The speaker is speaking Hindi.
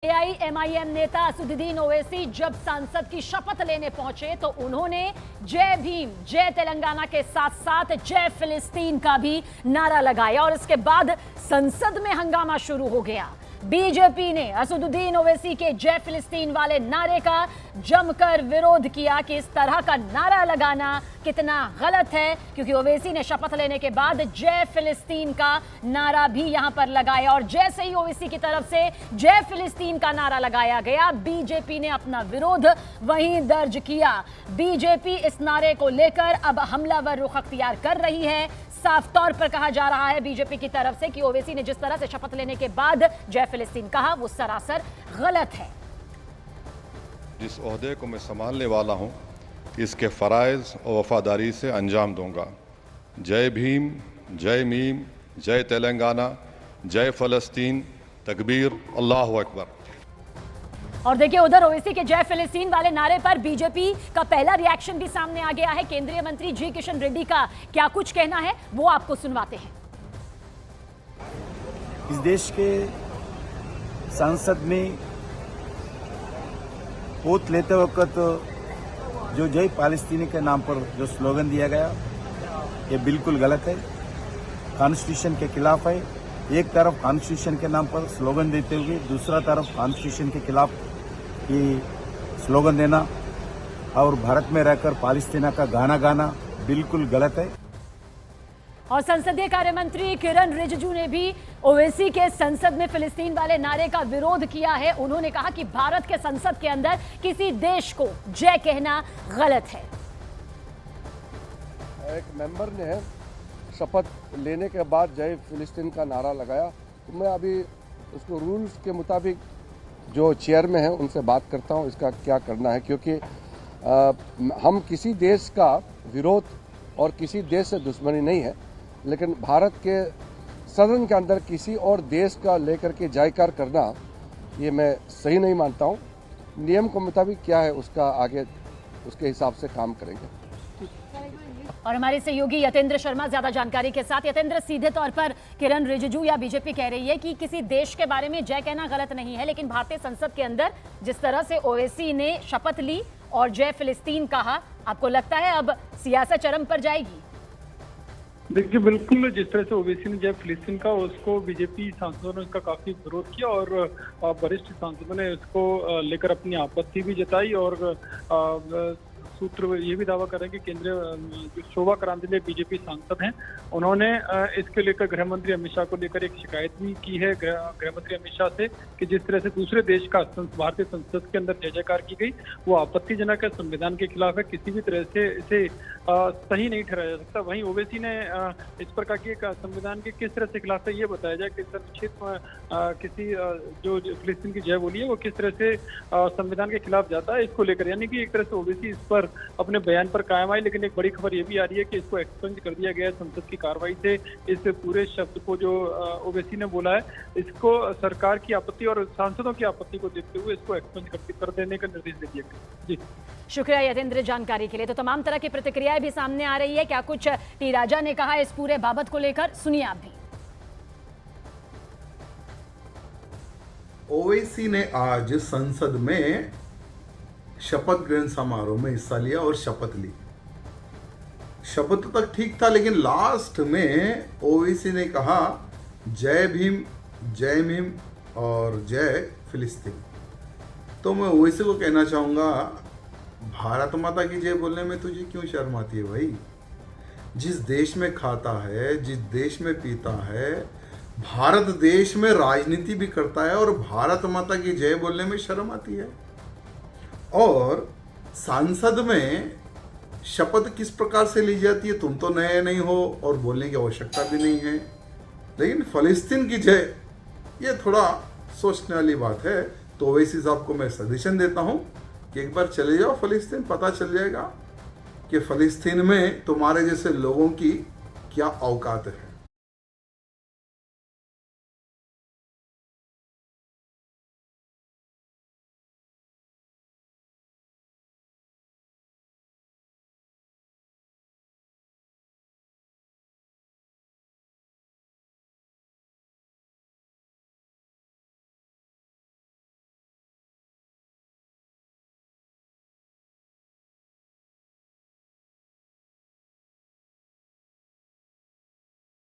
एआईएमआईएम नेता असदुद्दीन ओवैसी जब सांसद की शपथ लेने पहुंचे तो उन्होंने जय भीम, जय तेलंगाना के साथ साथ जय फिलिस्तीन का भी नारा लगाया और इसके बाद संसद में हंगामा शुरू हो गया। बीजेपी ने असदुद्दीन ओवैसी के जय फिलिस्तीन वाले नारे का जमकर विरोध किया कि इस तरह का नारा लगाना कितना गलत है, क्योंकि ओवैसी ने शपथ लेने के बाद जय फिलिस्तीन का नारा भी यहां पर लगाया और जैसे ही ओवैसी की तरफ से जय फिलिस्तीन का नारा लगाया गया, बीजेपी ने अपना विरोध वहीं दर्ज किया। बीजेपी इस नारे को लेकर अब हमलावर रुख अख्तियार कर रही है। साफ तौर पर कहा जा रहा है बीजेपी की तरफ से कि ओवैसी ने जिस तरह से शपथ लेने के बाद जय फिलिस्तीन कहा वो सरासर गलत है। जिस ओहदे को मैं संभालने वाला हूं, इसके फराइज और वफादारी से अंजाम दूंगा। जय भीम, जय मीम, जय तेलंगाना, जय फलस्तीन, तकबीर, अल्लाहु अकबर। और देखिए उधर ओवैसी के जय फिलिस्तीन वाले नारे पर बीजेपी का पहला रिएक्शन भी सामने आ गया है। केंद्रीय मंत्री जी किशन रेड्डी का क्या कुछ कहना है वो आपको सुनवाते हैं। इस देश के संसद में वोट लेते वक्त जो जय पालस्तीनी के नाम पर जो स्लोगन दिया गया, ये बिल्कुल गलत है, कॉन्स्टिट्यूशन के खिलाफ है। एक तरफ कॉन्स्टिट्यूशन के नाम पर स्लोगन देते हुए दूसरा तरफ कॉन्स्टिट्यूशन के खिलाफ ये स्लोगन देना और भारत में रहकर पालस्तीना का गाना गाना बिल्कुल गलत है। और संसदीय कार्य मंत्री किरण रिजिजू ने भी ओवैसी के संसद में फिलिस्तीन वाले नारे का विरोध किया है। उन्होंने कहा कि भारत के संसद के अंदर किसी देश को जय कहना गलत है। एक मेंबर ने शपथ लेने के बाद जय फिलिस्तीन का नारा लगाया, तो मैं अभी उसको रूल्स के मुताबिक जो चेयर में है उनसे बात करता हूं इसका क्या करना है, क्योंकि हम किसी देश का विरोध और किसी देश से दुश्मनी नहीं है, लेकिन भारत के सदन के अंदर किसी और देश का लेकर के जयकार करना ये मैं सही नहीं मानता हूं। नियम के मुताबिक क्या है उसका आगे उसके हिसाब से काम करेंगे। और हमारे सहयोगी यतेंद्र शर्मा ज्यादा जानकारी के साथ। यतेंद्र, सीधे तौर पर किरण रिजिजू या बीजेपी कह रही है कि किसी देश के बारे में जय कहना गलत नहीं है, लेकिन भारतीय संसद के अंदर जिस तरह से ओवैसी ने शपथ ली और जय फिलिस्तीन कहा, आपको लगता है अब सियासत चरम पर जाएगी? देखिए, बिल्कुल जिस तरह से ओवैसी ने जय फिलिस्तीन का उसको बीजेपी सांसदों ने उसका काफी विरोध किया और वरिष्ठ सांसदों ने उसको लेकर अपनी आपत्ति भी जताई और सूत्र ये भी दावा कर रहे हैं कि केंद्रीय जो शोभा करांतिले बीजेपी सांसद हैं, उन्होंने इसके लेकर गृह मंत्री अमित शाह को लेकर एक शिकायत भी की है गृह मंत्री अमित शाह से कि जिस तरह से दूसरे देश का भारतीय संसद के अंदर जय जयकार की गई वो आपत्तिजनक है, संविधान के खिलाफ है, किसी भी तरह से इसे सही नहीं ठहराया जा सकता। वहीं ओवैसी ने इस प्रकार के संविधान के किस तरह से खिलाफ है ये बताया जाए कि किसी जो फिलिस्तीन की जय बोली है वो किस तरह से संविधान के खिलाफ जाता है, इसको लेकर यानी कि एक तरह से ओवैसी इस पर अपने बयान पर कायम आई। लेकिन एक बड़ी खबर ये भी आ रही है कि इसको एक्सपंज कर दिया गया है संसद की कार्रवाई से। इस पूरे शब्द को जो ओवैसी ने बोला है, इसको सरकार की आपत्ति और सांसदों की आपत्ति को देखते हुए इसको एक्सपंज कर देने का निर्देश दे दिया गया। जी शुक्रिया यतेंद्र जानकारी के लिए। तो तमाम तरह की प्रतिक्रियाएं भी सामने आ रही है। क्या कुछ टी राजा ने कहा इस पूरे बाबत को लेकर, सुनिए आप भी। ओवैसी ने आज संसद में शपथ ग्रहण समारोह में हिस्सा लिया और शपथ ली। शपथ तक ठीक था, लेकिन लास्ट में ओवैसी ने कहा जय भीम, जय मीम और जय फिलिस्तीन। तो मैं ओवैसी को कहना चाहूंगा, भारत माता की जय बोलने में तुझे क्यों शर्म आती है भाई? जिस देश में खाता है, जिस देश में पीता है, भारत देश में राजनीति भी करता है और भारत माता की जय बोलने में शर्म आती है। और सांसद में शपथ किस प्रकार से ली जाती है, तुम तो नए नहीं हो और बोलने की आवश्यकता भी नहीं है, लेकिन फलस्तीन की जय ये थोड़ा सोचने वाली बात है। तो ओवैसी साहब को मैं सजेशन देता हूं कि एक बार चले जाओ फलस्तीन, पता चल जाएगा कि फलस्तीन में तुम्हारे जैसे लोगों की क्या औकात है।